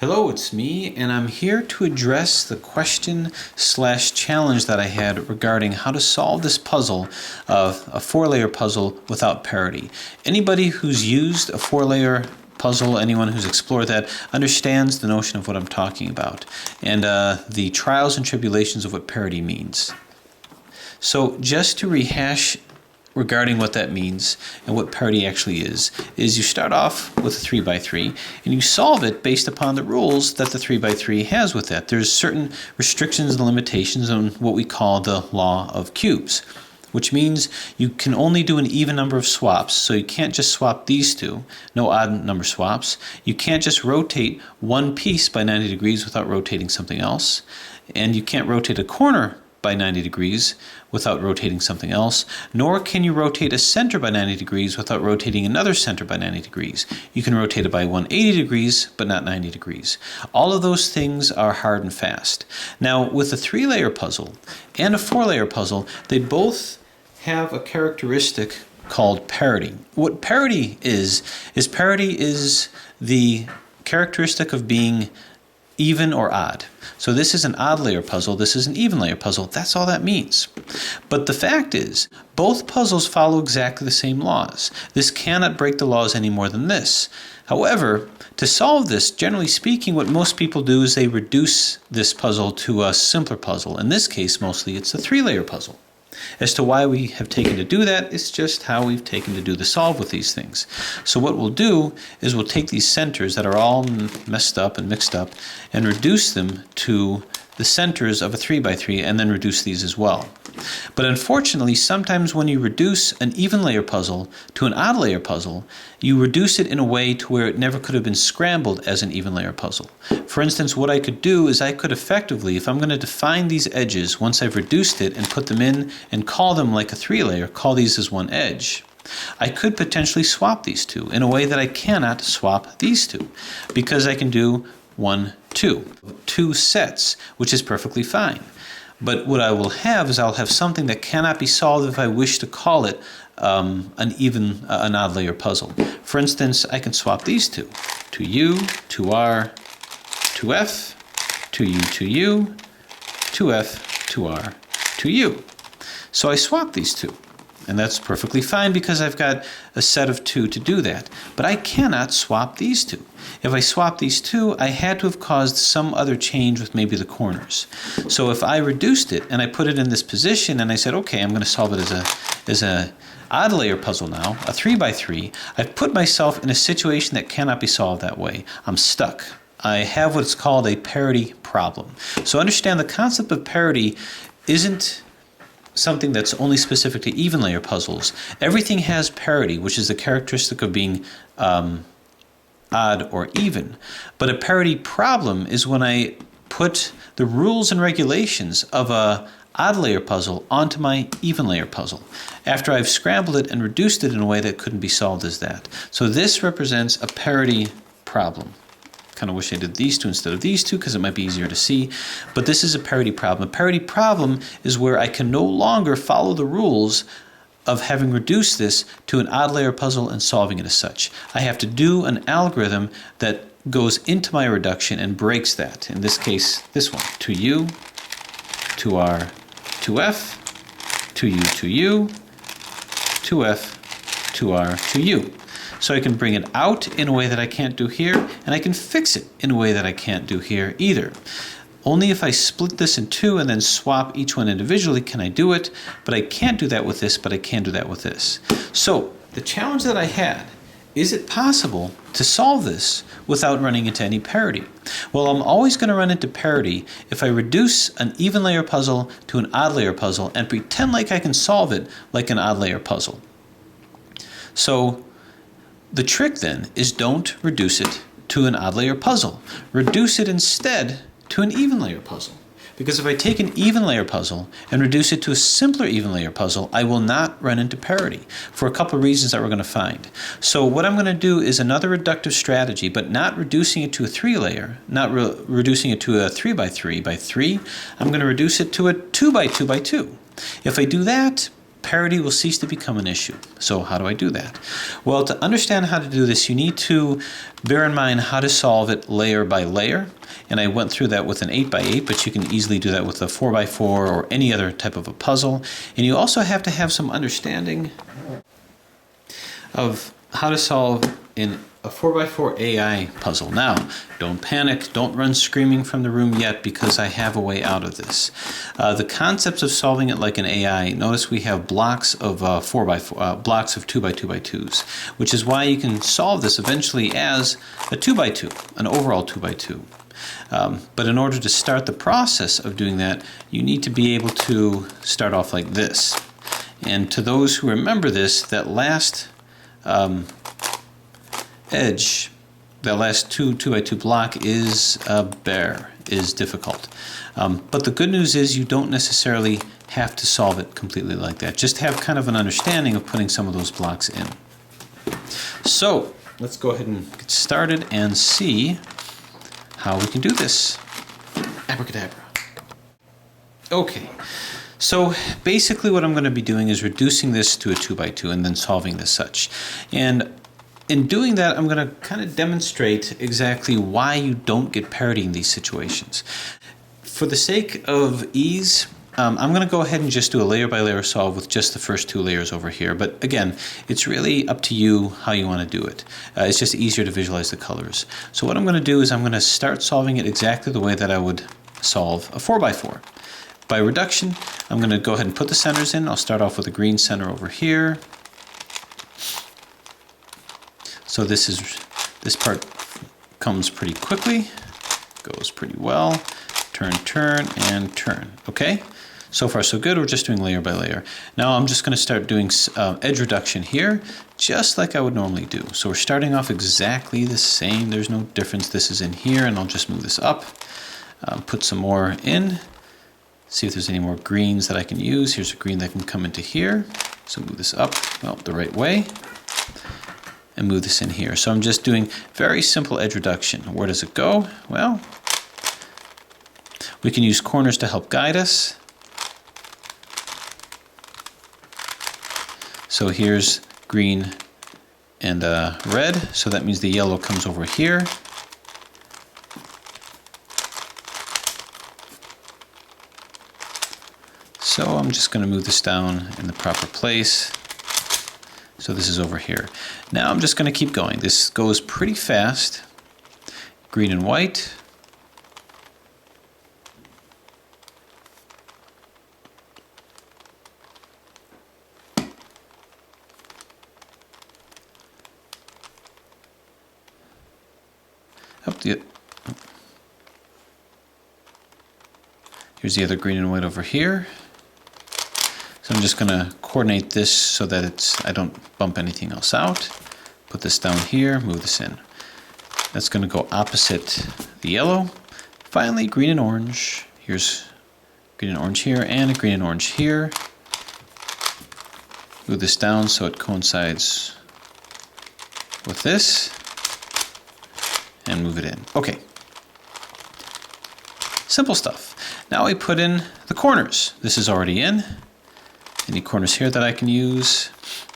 Hello, it's me, and I'm here to address the question/challenge that I had regarding how to solve this puzzle of a four-layer puzzle without parity. Anybody who's used a four-layer puzzle, anyone who's explored that, understands the notion of what I'm talking about and the trials and tribulations of what parity means. So just to rehash regarding what that means and what parity actually is you start off with a 3x3 and you solve it based upon the rules that the 3x3 has with that. There's certain restrictions and limitations on what we call the law of cubes, which means you can only do an even number of swaps. So you can't just swap these two, no odd number swaps. You can't just rotate one piece by 90 degrees without rotating something else. And you can't rotate a corner by 90 degrees without rotating something else, nor can you rotate a center by 90 degrees without rotating another center by 90 degrees. You can rotate it by 180 degrees, but not 90 degrees. All of those things are hard and fast. Now, with a three-layer puzzle and a four-layer puzzle, they both have a characteristic called parity. What parity is parity is the characteristic of being even or odd. So this is an odd layer puzzle, this is an even layer puzzle. That's all that means. But the fact is, both puzzles follow exactly the same laws. This cannot break the laws any more than this. However, to solve this, generally speaking, what most people do is they reduce this puzzle to a simpler puzzle. In this case, mostly it's a three-layer puzzle. As to why we have taken to do that, it's just how we've taken to do the solve with these things. So what we'll do is we'll take these centers that are all messed up and mixed up and reduce them to the centers of a 3x3 and then reduce these as well. But unfortunately, sometimes when you reduce an even layer puzzle to an odd layer puzzle, you reduce it in a way to where it never could have been scrambled as an even layer puzzle. For instance, what I could do is I could effectively, if I'm going to define these edges, once I've reduced it and put them in and call them like a three-layer, call these as one edge, I could potentially swap these two in a way that I cannot swap these two, because I can do 1, 2. Two sets, which is perfectly fine. But what I will have is I'll have something that cannot be solved if I wish to call it an odd layer puzzle. For instance, I can swap these two. 2u, 2r, 2f, 2u, 2u, 2f, 2r, 2u. So I swap these two. And that's perfectly fine because I've got a set of two to do that. But I cannot swap these two. If I swap these two, I had to have caused some other change with maybe the corners. So if I reduced it and I put it in this position and I said, okay, I'm going to solve it as a odd layer puzzle now, a 3x3, I've put myself in a situation that cannot be solved that way. I'm stuck. I have what's called a parity problem. So understand the concept of parity isn't something that's only specific to even layer puzzles. Everything has parity, which is the characteristic of being odd or even. But a parity problem is when I put the rules and regulations of a odd layer puzzle onto my even layer puzzle after I've scrambled it and reduced it in a way that couldn't be solved as that. So this represents a parity problem. Kind of wish I did these two instead of these two because it might be easier to see, but this is a parity problem. A parity problem is where I can no longer follow the rules of having reduced this to an odd layer puzzle and solving it as such. I have to do an algorithm that goes into my reduction and breaks that. In this case, this one, 2u, 2r, 2f, 2u, 2u, 2f, 2r, 2u. So I can bring it out in a way that I can't do here, and I can fix it in a way that I can't do here either. Only if I split this in two and then swap each one individually can I do it, but I can't do that with this, but I can do that with this. So the challenge that I had, is it possible to solve this without running into any parity? Well, I'm always going to run into parity if I reduce an even layer puzzle to an odd layer puzzle and pretend like I can solve it like an odd layer puzzle. So the trick then is don't reduce it to an odd layer puzzle. Reduce it instead to an even layer puzzle. Because if I take an even layer puzzle and reduce it to a simpler even layer puzzle, I will not run into parity for a couple of reasons that we're going to find. So what I'm going to do is another reductive strategy, but not reducing it to a three-layer, not reducing it to a 3x3 by 3. I'm going to reduce it to a 2x2 by 2. If I do that, parity will cease to become an issue. So how do I do that? Well, to understand how to do this, you need to bear in mind how to solve it layer by layer. And I went through that with an 8x8, but you can easily do that with a 4x4 or any other type of a puzzle. And you also have to have some understanding of how to solve in a 4x4 AI puzzle. Now, don't panic, don't run screaming from the room yet, because I have a way out of this. The concepts of solving it like an AI, notice we have blocks of 4x4, blocks of 2x2x2s, which is why you can solve this eventually as a 2x2, an overall 2x2. But in order to start the process of doing that, you need to be able to start off like this. And to those who remember this, that last edge, that last 2x2 block is bare, is difficult. But the good news is you don't necessarily have to solve it completely like that. Just have kind of an understanding of putting some of those blocks in. So let's go ahead and get started and see how we can do this. Abracadabra. Okay. So basically what I'm going to be doing is reducing this to a 2x2 and then solving this such. And in doing that, I'm going to kind of demonstrate exactly why you don't get parity in these situations. For the sake of ease, I'm going to go ahead and just do a layer by layer solve with just the first 2 layers over here. But again, it's really up to you how you want to do it. It's just easier to visualize the colors. So what I'm going to do is I'm going to start solving it exactly the way that I would solve a 4x4. By reduction, I'm going to go ahead and put the centers in. I'll start off with a green center over here. So this part comes pretty quickly, goes pretty well. Turn, turn, and turn. Okay? So far so good. We're just doing layer by layer. Now I'm just going to start doing edge reduction here, just like I would normally do. So we're starting off exactly the same. There's no difference. This is in here, and I'll just move this up. Put some more in. See if there's any more greens that I can use. Here's a green that can come into here. So move this up, well, the right way. And move this in here. So I'm just doing very simple edge reduction. Where does it go? Well, we can use corners to help guide us. So here's green and red, so that means the yellow comes over here. So I'm just going to move this down in the proper place. So this is over here. Now I'm just going to keep going. This goes pretty fast. Green and white. Here's the other green and white over here. So I'm just going to coordinate this so that I don't bump anything else out. Put this down here, move this in. That's going to go opposite the yellow. Finally, green and orange. Here's green and orange here, and a green and orange here. Move this down so it coincides with this. And move it in. Okay. Simple stuff. Now we put in the corners. This is already in. Any corners here that I can use?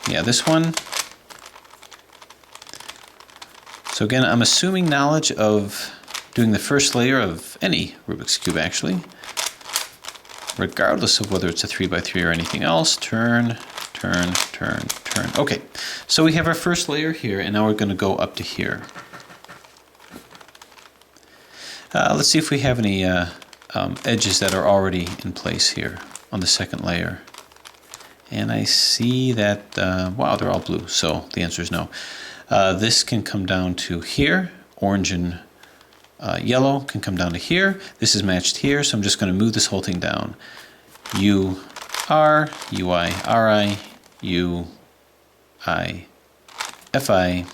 Yeah, this one. So again, I'm assuming knowledge of doing the first layer of any Rubik's Cube actually, regardless of whether it's a 3x3 or anything else. Turn, turn, turn, turn. Okay, so we have our first layer here, and now we're going to go up to here. Let's see if we have any edges that are already in place here on the second layer. And I see that, wow, they're all blue, so the answer is no. This can come down to here. Orange and yellow can come down to here. This is matched here, so I'm just going to move this whole thing down. U, R, U, I, R, I, U, I, F, I,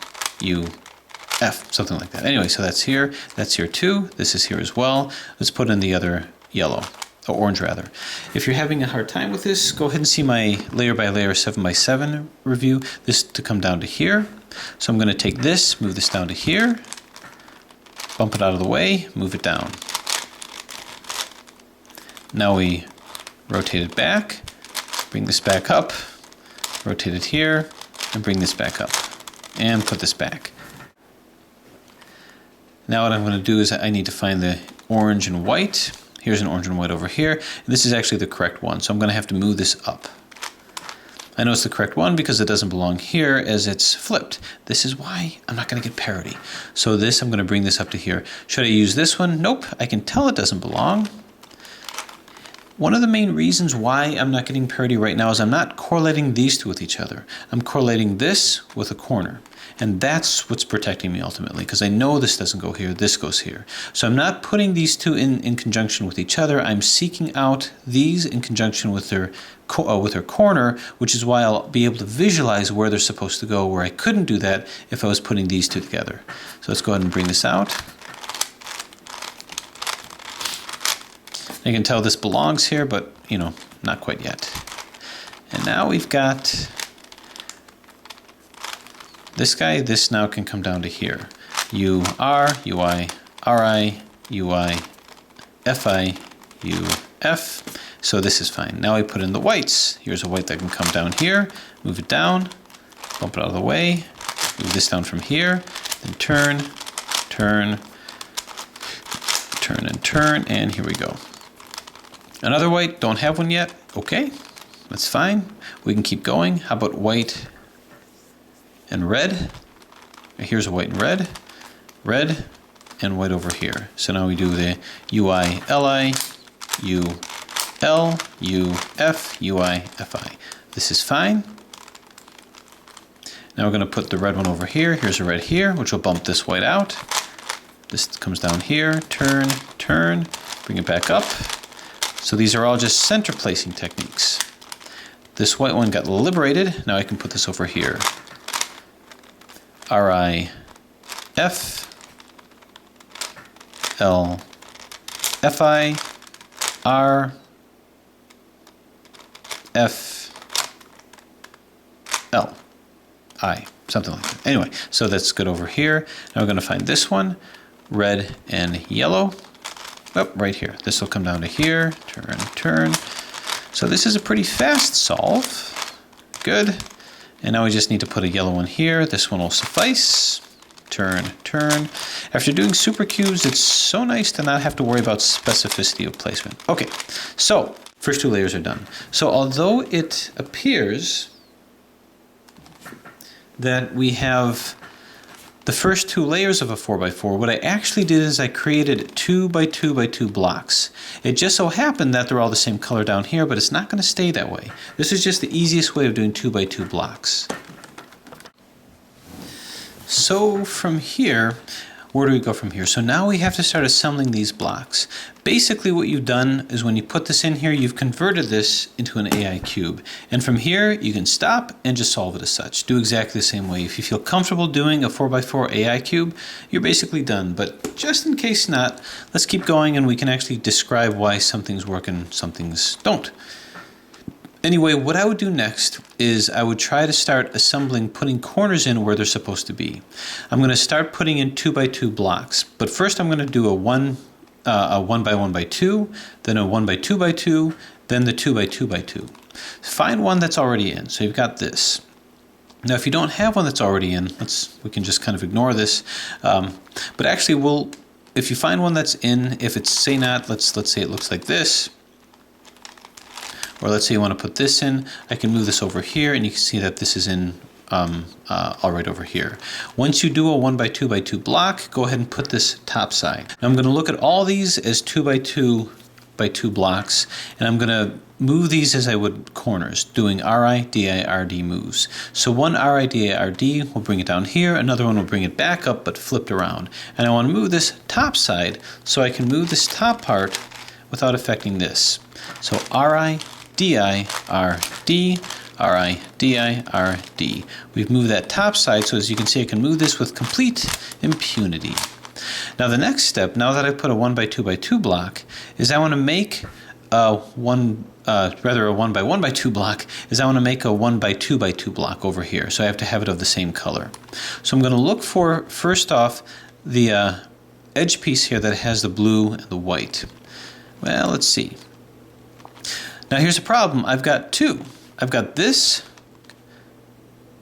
U, F, something like that. Anyway, so that's here too. This is here as well. Let's put in the other yellow. Or orange rather. If you're having a hard time with this, go ahead and see my layer by layer 7x7 review. This to come down to here. So I'm going to take this, move this down to here, bump it out of the way, move it down. Now we rotate it back, bring this back up, rotate it here, and bring this back up, and put this back. Now what I'm going to do is I need to find the orange and white. Here's an orange and white over here. And this is actually the correct one, so I'm going to have to move this up. I know it's the correct one because it doesn't belong here as it's flipped. This is why I'm not going to get parity. So this, I'm going to bring this up to here. Should I use this one? Nope. I can tell it doesn't belong. One of the main reasons why I'm not getting parity right now is I'm not correlating these two with each other. I'm correlating this with a corner. And that's what's protecting me ultimately, because I know this doesn't go here, this goes here. So I'm not putting these two in conjunction with each other. I'm seeking out these in conjunction with their corner, which is why I'll be able to visualize where they're supposed to go, where I couldn't do that if I was putting these two together. So let's go ahead and bring this out. You can tell this belongs here, but you know, not quite yet. And now we've got this guy. This now can come down to here. U, R, U, I, R, I, U, I, F, I, U, F. So this is fine. Now we put in the whites. Here's a white that can come down here, move it down, bump it out of the way, move this down from here, then turn, turn, turn, and turn, and here we go. Another white, don't have one yet. Okay, that's fine. We can keep going. How about white and red? Here's a white and red, red and white over here. So now we do the UI, LI, U, L, U, F, UI, FI. This is fine. Now we're going to put the red one over here. Here's a red here, which will bump this white out. This comes down here, turn, turn, bring it back up. So these are all just center placing techniques. This white one got liberated. Now I can put this over here. R-I, F, L, F-I, R, F, L, I, something like that. Anyway, so that's good over here. Now we're going to find this one, red and yellow. Oh, right here. This will come down to here, turn, turn. So this is a pretty fast solve. Good. And now we just need to put a yellow one here. This one will suffice. Turn, turn. After doing super cubes, it's so nice to not have to worry about specificity of placement. Okay, so first two layers are done. So although it appears that we have the first two layers of a 4x4, what I actually did is I created 2x2x2 blocks. It just so happened that they're all the same color down here, but it's not going to stay that way. This is just the easiest way of doing 2x2 blocks. So from here, where do we go from here? So now we have to start assembling these blocks. Basically what you've done is when you put this in here, you've converted this into an AI cube. And from here, you can stop and just solve it as such. Do exactly the same way. If you feel comfortable doing a 4x4 AI cube, you're basically done. But just in case not, let's keep going and we can actually describe why some things work and some things don't. Anyway, what I would do next is I would try to start assembling, putting corners in where they're supposed to be. I'm going to start putting in 2x2 blocks, but first I'm going to do a 1x1x2, then a 1x2x2, then the 2x2x2. Find one that's already in. So you've got this. Now, if you don't have one that's already in, we can just kind of ignore this. But actually, if you find one that's in, if it's say not, let's say it looks like this. Or let's say you want to put this in, I can move this over here and you can see that this is in all right over here. Once you do a 1x2x2 block, go ahead and put this top side. Now I'm going to look at all these as 2x2x2 blocks, and I'm going to move these as I would corners, doing RI, DI, RD moves. So one RI, DI, RD will bring it down here, another one will bring it back up but flipped around. And I want to move this top side so I can move this top part without affecting this. So RI, DI, RD, RI, DI, RD. We've moved that top side, so as you can see, I can move this with complete impunity. Now the next step, now that I've put a 1x2x2 block, is I want to make a 1x1x2 block, is I want to make a 1x2x2 block over here. So I have to have it of the same color. So I'm going to look for, first off, the edge piece here that has the blue and the white. Well, let's see. Now here's a problem. I've got two. I've got this,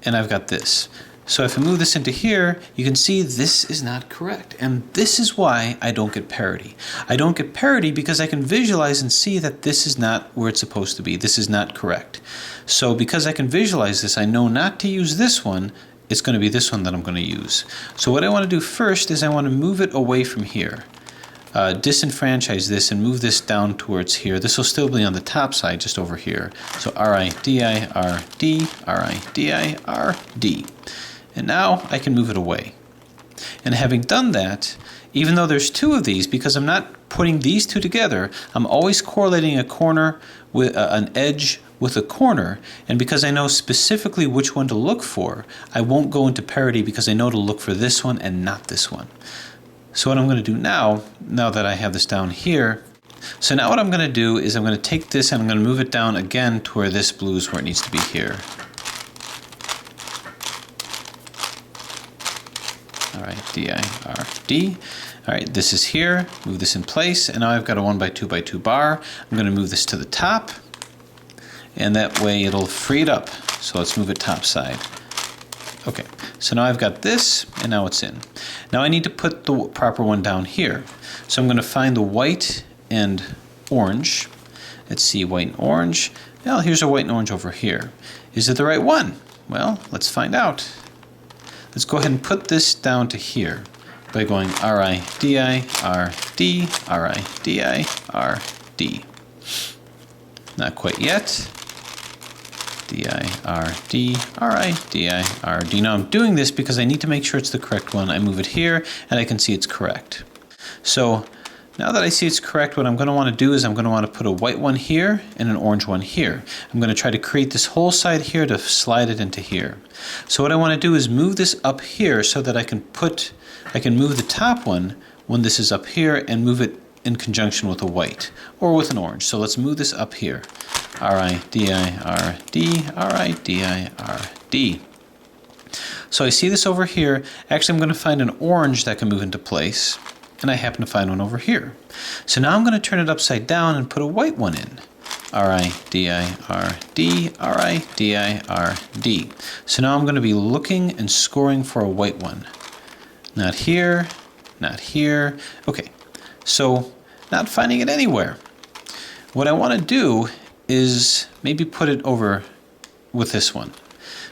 and I've got this. So if I move this into here, you can see this is not correct. And this is why I don't get parity. I don't get parity because I can visualize and see that this is not where it's supposed to be. This is not correct. So because I can visualize this, I know not to use this one. It's going to be this one that I'm going to use. So what I want to do first is I want to move it away from here. Disenfranchise this and move this down towards here. This will still be on the top side, just over here. So R-I-D-I, R-D, R-I-D-I, R-D. And now I can move it away. And having done that, even though there's two of these, because I'm not putting these two together, I'm always correlating a corner with an edge with a corner, and because I know specifically which one to look for, I won't go into parity because I know to look for this one and not this one. So what I'm going to do now that I have this down here, so now what I'm going to do is I'm going to take this and I'm going to move it down again to where this blue is where it needs to be here. All right, D-I-R-D. All right, this is here, move this in place, and now I've got a 1x2x2 bar. I'm going to move this to the top, and that way it'll free it up. So let's move it top side. Okay, so now I've got this, and now it's in. Now I need to put the proper one down here. So I'm going to find the white and orange. Let's see, white and orange. Well, here's a white and orange over here. Is it the right one? Well, let's find out. Let's go ahead and put this down to here by going R-I-D-I, R-D, R-I-D-I, R-D. Not quite yet. D-I-R-D, R-I-D-I-R-D. Now I'm doing this because I need to make sure it's the correct one. I move it here and I can see it's correct. So now that I see it's correct, what I'm going to want to do is I'm going to want to put a white one here and an orange one here. I'm going to try to create this whole side here to slide it into here. So what I want to do is move this up here so that I can move the top one when this is up here and move it in conjunction with a white or with an orange. So let's move this up here. R-I-D-I-R-D, R-I-D-I-R-D. So I see this over here. Actually, I'm going to find an orange that can move into place, and I happen to find one over here. So now I'm going to turn it upside down and put a white one in. R-I-D-I-R-D, R-I-D-I-R-D. So now I'm going to be looking and scoring for a white one. Not here, not here. Okay, so not finding it anywhere. What I want to do is maybe put it over with this one.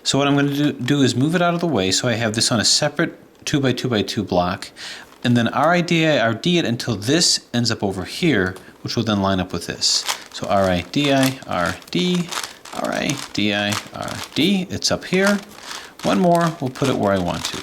So what I'm going to do is move it out of the way so I have this on a separate 2x2x2 block, and then R-I-D-I-R-D it until this ends up over here, which will then line up with this. So R-I-D-I-R-D, R-I-D-I-R-D, it's up here. One more, we'll put it where I want to.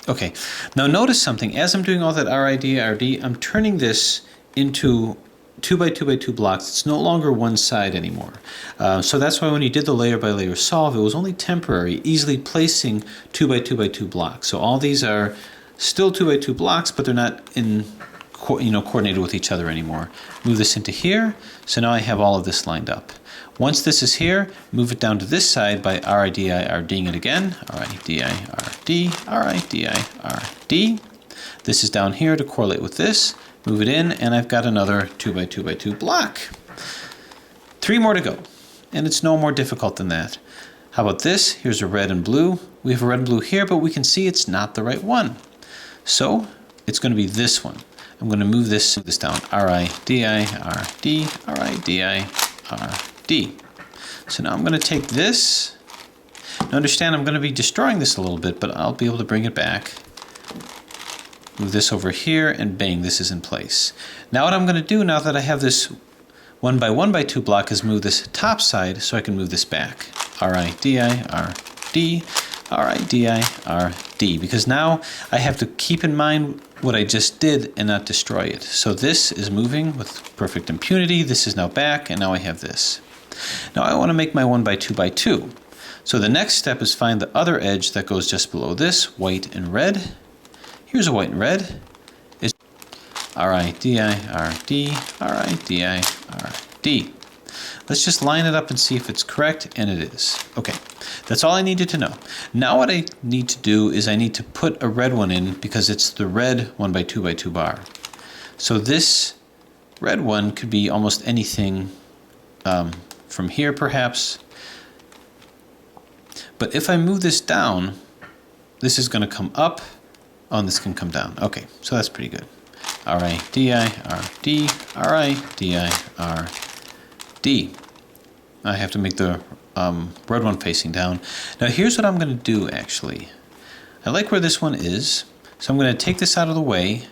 Okay, now notice something. As I'm doing all that R-I-D-I-R-D, I'm turning this into 2x2x2 blocks. It's no longer one side anymore. So that's why when you did the layer by layer solve, it was only temporary, easily placing 2x2x2 blocks. So all these are still 2x2 blocks, but they're not in coordinated with each other anymore. Move this into here. So now I have all of this lined up. Once this is here, move it down to this side by R-I-D-I-R-Ding it again. R-I-D-I-R-D, R-I-D-I-R-D. This is down here to correlate with this. Move it in, and I've got another 2x2x2 block. 3 more to go, and it's no more difficult than that. How about this? Here's a red and blue. We have a red and blue here, but we can see it's not the right one. So it's going to be this one. I'm going to move this down. R-I-D-I-R-D, R-I-D-I-R-D. So now I'm going to take this. Now understand, I'm going to be destroying this a little bit, but I'll be able to bring it back. Move this over here, and bang, this is in place. Now what I'm going to do, now that I have this 1x1x2 block, is move this top side so I can move this back. R-I-D-I-R-D, R-I-D-I-R-D, because now I have to keep in mind what I just did and not destroy it. So this is moving with perfect impunity. This is now back, and now I have this. Now I want to make my 1x2x2. So the next step is find the other edge that goes just below this, white and red. Here's a white and red. It's R-I-D-I-R-D, R-I-D-I-R-D. Let's just line it up and see if it's correct, and it is. Okay, that's all I needed to know. Now what I need to do is I need to put a red one in because it's the red 1x2x2 bar. So this red one could be almost anything from here perhaps. But if I move this down, this is going to come up. Oh, and this can come down. Okay, so that's pretty good. R-I, D-I, R-D, R-I, D-I, R-D. I have to make the red one facing down. Now here's what I'm going to do actually. I like where this one is, so I'm going to take this out of the way,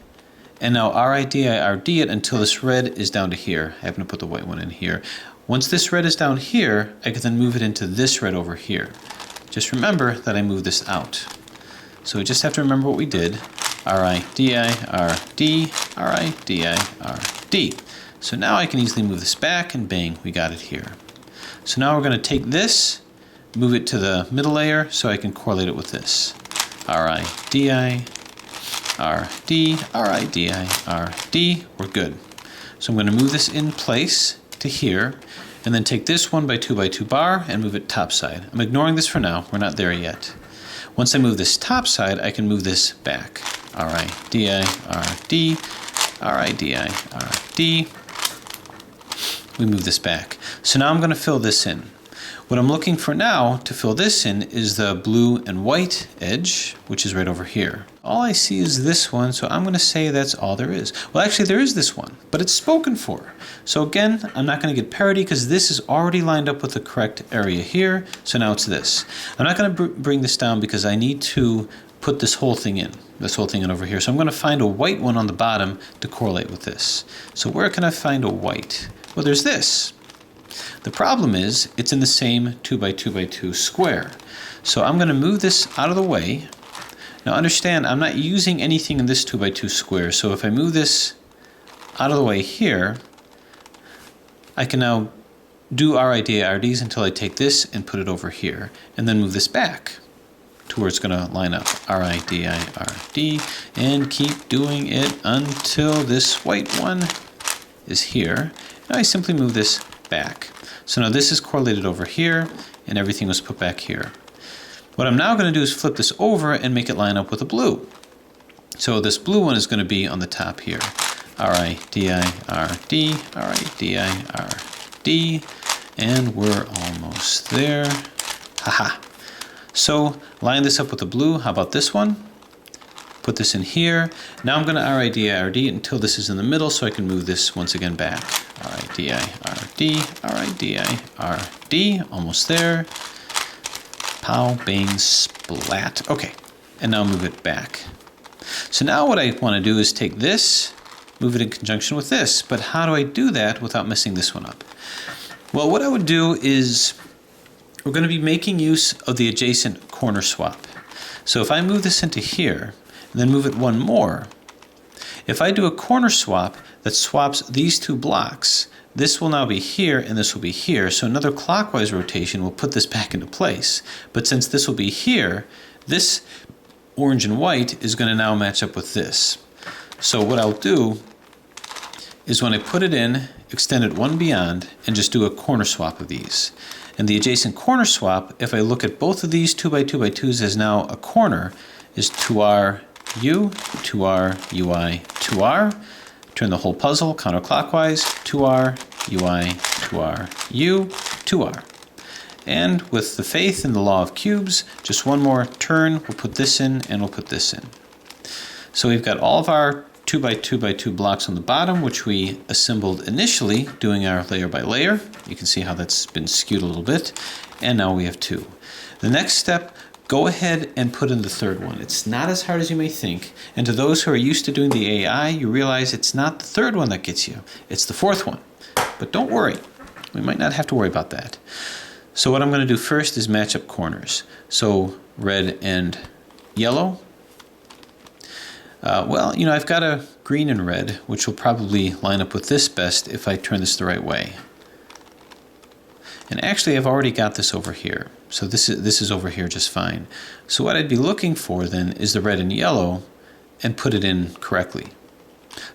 and now R-I-D-I, R-D it until this red is down to here. I happen to put the white one in here. Once this red is down here, I can then move it into this red over here. Just remember that I moved this out. So we just have to remember what we did. R-I-D-I, R-D, R-I-D-I, R-D. So now I can easily move this back, and bang, we got it here. So now we're going to take this, move it to the middle layer so I can correlate it with this. R-I-D-I, R-D, R-I-D-I, R-D. We're good. So I'm going to move this in place to here, and then take this 1x2x2 bar and move it top side. I'm ignoring this for now. We're not there yet. Once I move this top side, I can move this back. R-I-D-I, R-D, R-I-D-I, R-D. We move this back. So now I'm going to fill this in. What I'm looking for now to fill this in is the blue and white edge, which is right over here. All I see is this one, so I'm going to say that's all there is. Well, actually, there is this one, but it's spoken for. So again, I'm not going to get parity because this is already lined up with the correct area here, so now it's this. I'm not going to bring this down because I need to put this whole thing in over here. So I'm going to find a white one on the bottom to correlate with this. So where can I find a white? Well, there's this. The problem is it's in the same 2x2x2 square. So I'm going to move this out of the way. Now understand, I'm not using anything in this 2x2 square. So if I move this out of the way here, I can now do RID, RDs until I take this and put it over here, and then move this back to where it's going to line up. RID, RD, and keep doing it until this white one is here. Now I simply move this back. So now this is correlated over here, and everything was put back here. What I'm now going to do is flip this over and make it line up with the blue. So this blue one is going to be on the top here. R-I-D-I-R-D, R-I-D-I-R-D, and we're almost there. Haha. So line this up with the blue. How about this one? Put this in here. Now I'm going to R-I-D-I-R-D until this is in the middle so I can move this once again back. R-I-D-I-R-D, R-I-D-I-R-D, almost there. Pow, bang, splat. Okay, and now move it back. So now what I want to do is take this, move it in conjunction with this, but how do I do that without messing this one up? Well, what I would do is we're going to be making use of the adjacent corner swap. So if I move this into here, and then move it one more, if I do a corner swap that swaps these two blocks, this will now be here and this will be here. So another clockwise rotation will put this back into place. But since this will be here, this orange and white is going to now match up with this. So what I'll do is when I put it in, extend it one beyond, and just do a corner swap of these. And the adjacent corner swap, if I look at both of these 2x2x2s as now a corner, is 2R, U, 2R, UI, 2R. Turn the whole puzzle counterclockwise, 2R, UI, 2R, U, 2R. And with the faith in the law of cubes, just one more turn, we'll put this in and we'll put this in. So we've got all of our 2x2x2 blocks on the bottom, which we assembled initially doing our layer by layer. You can see how that's been skewed a little bit. And now we have two. The next step, go ahead and put in the third one. It's not as hard as you may think. And to those who are used to doing the AI, you realize it's not the third one that gets you. It's the fourth one. But don't worry. We might not have to worry about that. So what I'm going to do first is match up corners. So red and yellow. Well, you know, I've got a green and red, which will probably line up with this best if I turn this the right way. And actually, I've already got this over here. So this is over here just fine. So what I'd be looking for then is the red and yellow and put it in correctly.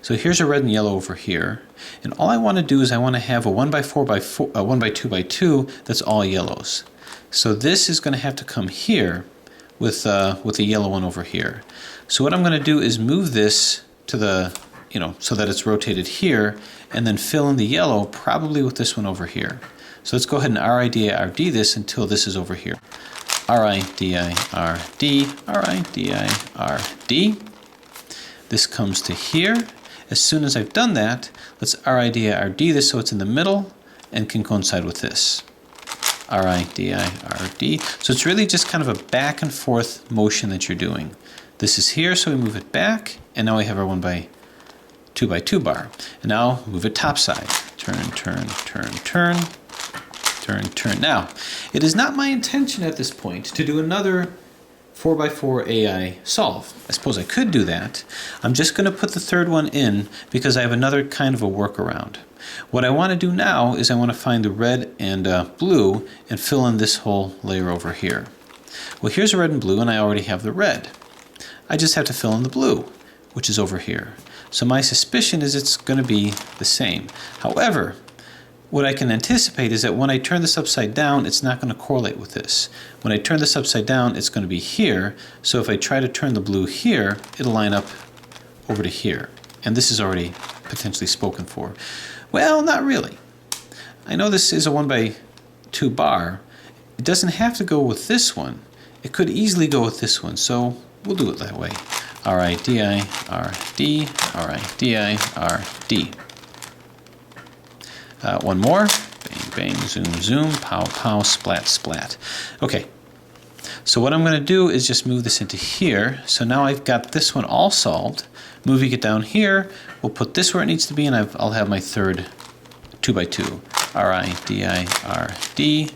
So here's a red and yellow over here. And all I want to do is I want to have a 1x4x4, 1x2x2 that's all yellows. So this is going to have to come here with the yellow one over here. So what I'm going to do is move this to the so that it's rotated here, and then fill in the yellow probably with this one over here. So let's go ahead and RIDI-RD this until this is over here. RIDI-RD, RIDI-RD. This comes to here. As soon as I've done that, let's RIDI-RD this so it's in the middle and can coincide with this. RIDI-RD. So it's really just kind of a back and forth motion that you're doing. This is here, so we move it back, and now we have our 1 by 2 by 2 bar. And now move it top side. Turn, turn, turn, turn, turn, turn. Now, it is not my intention at this point to do another 4x4 AI solve. I suppose I could do that. I'm just going to put the third one in because I have another kind of a workaround. What I want to do now is I want to find the red and blue and fill in this whole layer over here. Well, here's red and blue, and I already have the red. I just have to fill in the blue, which is over here. So my suspicion is it's going to be the same. However, what I can anticipate is that when I turn this upside down, it's not going to correlate with this. When I turn this upside down, it's going to be here. So if I try to turn the blue here, it'll line up over to here. And this is already potentially spoken for. Well, not really. I know this is a 1 by 2 bar. It doesn't have to go with this one. It could easily go with this one. So we'll do it that way. RIDI-RD, RIDI-RD. One more. Bang, bang, zoom, zoom, pow, pow, splat, splat. Okay. So what I'm going to do is just move this into here. So now I've got this one all solved. Moving it down here, we'll put this where it needs to be, and I'll have my third 2 by 2. RIDI-RD,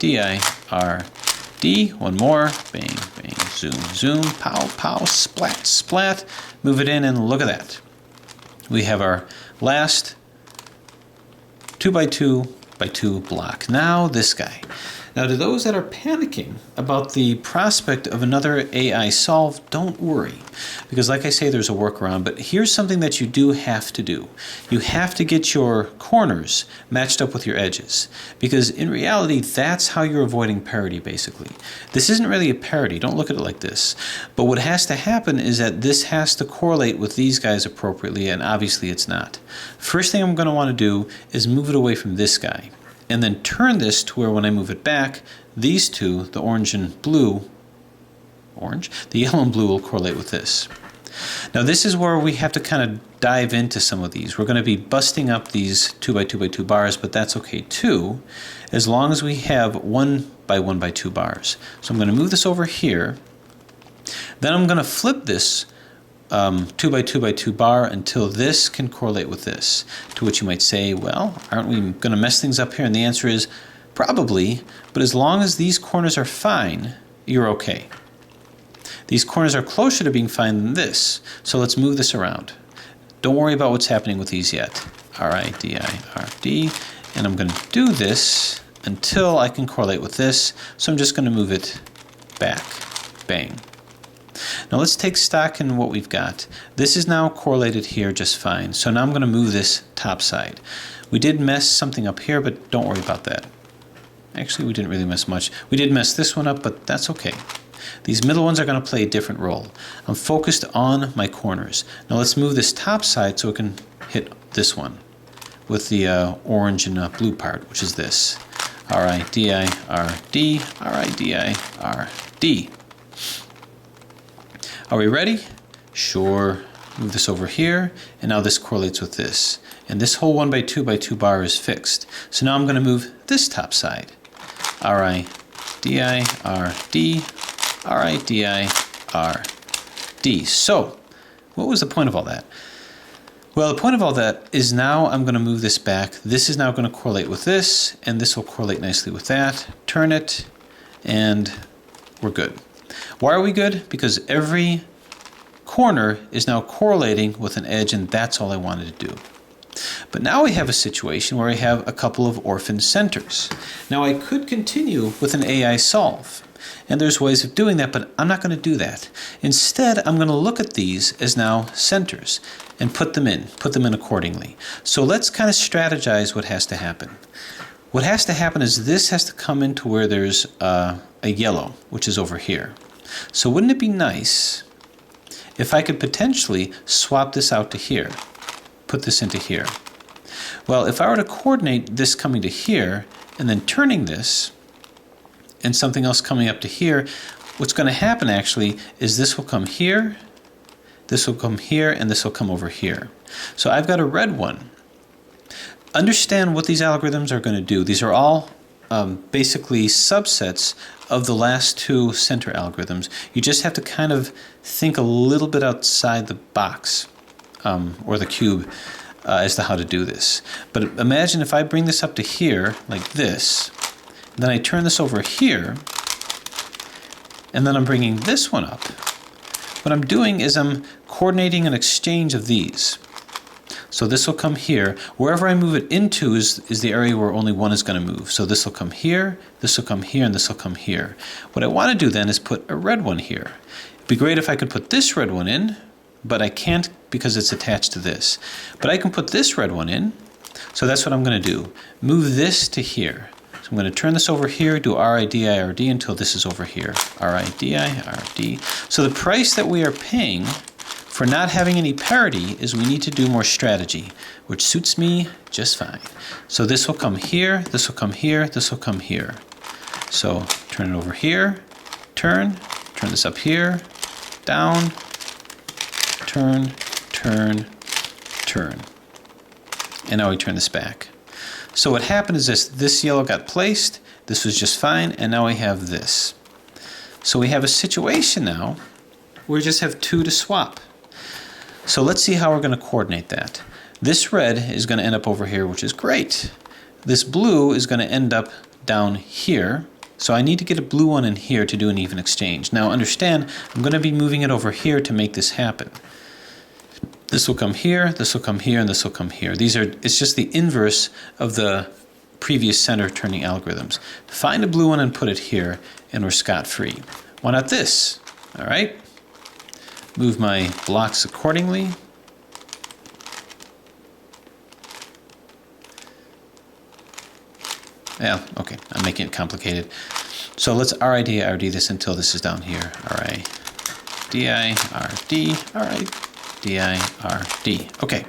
RIDI-RD. One more. Bang, bang, zoom, zoom, pow, pow, splat, splat. Move it in, and look at that. We have our last 2 by 2 by 2 block. Now this guy. Now to those that are panicking about the prospect of another AI solve, don't worry. Because like I say, there's a workaround, but here's something that you do have to do. You have to get your corners matched up with your edges. Because in reality, that's how you're avoiding parity, basically. This isn't really a parity, don't look at it like this. But what has to happen is that this has to correlate with these guys appropriately, and obviously it's not. First thing I'm going to want to do is move it away from this guy. And then turn this to where when I move it back, these two, the orange and blue, the yellow and blue will correlate with this. Now this is where we have to kind of dive into some of these. We're going to be busting up these 2 by 2 by 2 bars, but that's okay too, as long as we have 1 by 1 by 2 bars. So I'm going to move this over here. Then I'm going to flip this 2 by 2 by 2 bar until this can correlate with this. To which you might say, well, aren't we going to mess things up here? And the answer is probably, but as long as these corners are fine, you're okay. These corners are closer to being fine than this, so let's move this around. Don't worry about what's happening with these yet. RIDI-RD, and I'm going to do this until I can correlate with this, so I'm just going to move it back. Bang. Now let's take stock in what we've got. This is now correlated here just fine. So now I'm going to move this top side. We did mess something up here, but don't worry about that. Actually, we didn't really mess much. We did mess this one up, but that's okay. These middle ones are going to play a different role. I'm focused on my corners. Now let's move this top side so it can hit this one with the orange and blue part, which is this. RIDI-RD, RIDI-RD. Are we ready? Sure. Move this over here, and now this correlates with this. And this whole 1 by 2 by 2 bar is fixed. So now I'm going to move this top side. RIDI-RD, RIDI-RD. So, what was the point of all that? Well, the point of all that is now I'm going to move this back. This is now going to correlate with this, and this will correlate nicely with that. Turn it, and we're good. Why are we good? Because every corner is now correlating with an edge, and that's all I wanted to do. But now we have a situation where I have a couple of orphan centers. Now I could continue with an AI solve, and there's ways of doing that, but I'm not going to do that. Instead, I'm going to look at these as now centers and put them in accordingly. So let's kind of strategize what has to happen. What has to happen is this has to come into where there's a yellow, which is over here. So wouldn't it be nice if I could potentially swap this out to here, put this into here. Well, if I were to coordinate this coming to here and then turning this and something else coming up to here, what's going to happen actually is this will come here, this will come here, and this will come over here. So I've got a red one. Understand what these algorithms are going to do. These are all basically subsets of the last two center algorithms. You just have to kind of think a little bit outside the box or the cube as to how to do this. But imagine if I bring this up to here like this, then I turn this over here, and then I'm bringing this one up. What I'm doing is I'm coordinating an exchange of these. So this will come here. Wherever I move it into is the area where only one is going to move. So this will come here, this will come here, and this will come here. What I want to do then is put a red one here. It'd be great if I could put this red one in, but I can't because it's attached to this. But I can put this red one in, so that's what I'm going to do. Move this to here. So I'm going to turn this over here, do RIDIRD until this is over here. RIDIRD. So the price that we are paying for not having any parity is we need to do more strategy, which suits me just fine. So this will come here, this will come here, this will come here. So turn it over here, turn this up here, down, turn. And now we turn this back. So what happened is this yellow got placed, this was just fine, and now we have this. So we have a situation now where we just have two to swap. So let's see how we're going to coordinate that. This red is going to end up over here, which is great. This blue is going to end up down here. So I need to get a blue one in here to do an even exchange. Now understand, I'm going to be moving it over here to make this happen. This will come here, this will come here, and this will come here. It's just the inverse of the previous center turning algorithms. Find a blue one and put it here, and we're scot-free. Why not this? All right. Move my blocks accordingly. Yeah, okay, I'm making it complicated. So let's RIDIRD this until this is down here. RIDIRD, RIDIRD. Okay,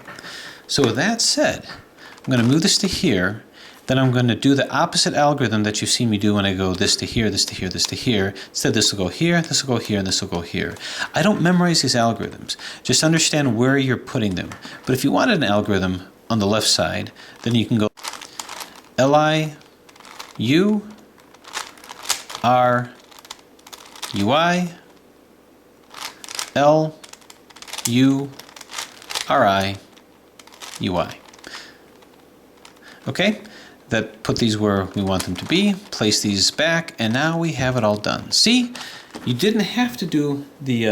so with that said, I'm going to move this to here. Then I'm going to do the opposite algorithm that you've seen me do when I go this to here, this to here, this to here. Instead, this will go here, this will go here, and this will go here. I don't memorize these algorithms. Just understand where you're putting them. But if you wanted an algorithm on the left side, then you can go LI, U, R, UI, L, U, RI, UI. Okay? That put these where we want them to be, place these back, and now we have it all done. See, you didn't have to do the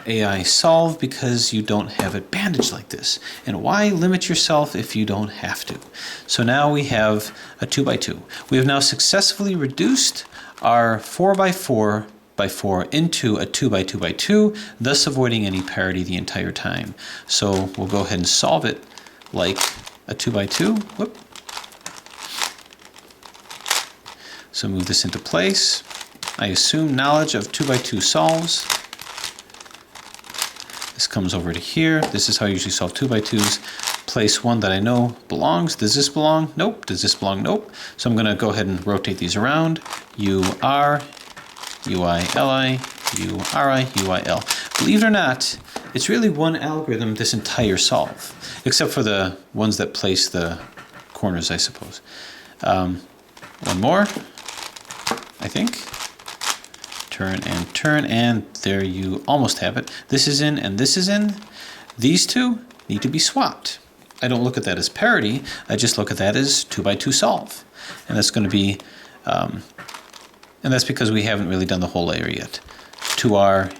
AI solve because you don't have it bandaged like this. And why limit yourself if you don't have to? So now we have a 2x2. We have now successfully reduced our 4x4x4 into a 2x2x2, thus avoiding any parity the entire time. So we'll go ahead and solve it like a 2x2. Whoop. So move this into place. I assume knowledge of 2x2 solves. This comes over to here. This is how I usually solve 2x2s. Place one that I know belongs. Does this belong? Nope. Does this belong? Nope. So I'm going to go ahead and rotate these around. U, R, UI, LI, U, RI, UI, L. Believe it or not, it's really one algorithm, this entire solve, except for the ones that place the corners, I suppose. One more. I think. Turn, and there you almost have it. This is in and this is in. These two need to be swapped. I don't look at that as parity, I just look at that as 2x2 solve. And that's going to be, and that's because we haven't really done the whole layer yet. 2R,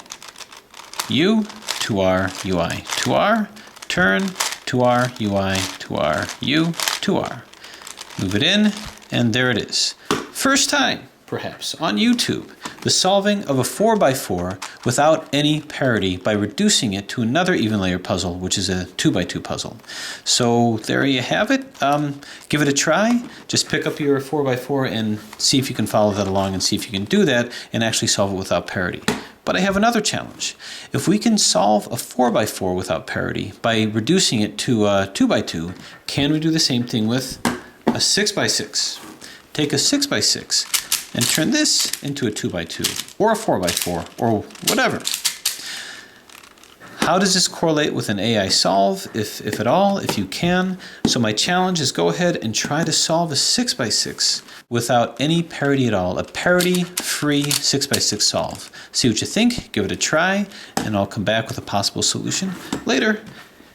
U, 2R, UI, 2R, turn, 2R, UI, 2R, U, 2R. Move it in, and there it is. First time, perhaps, on YouTube, the solving of a 4x4 without any parity by reducing it to another even layer puzzle, which is a 2x2 puzzle. So there you have it. Give it a try. Just pick up your 4x4 and see if you can follow that along and see if you can do that and actually solve it without parity. But I have another challenge. If we can solve a 4x4 without parity by reducing it to a 2x2, can we do the same thing with a 6x6? Take a 6x6 and turn this into a 2x2 or a 4x4 or whatever. How does this correlate with an AI solve, if at all, if you can? So my challenge is go ahead and try to solve a 6x6 without any parity at all, a parity-free 6x6 solve. See what you think, give it a try, and I'll come back with a possible solution later.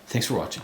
Thanks for watching.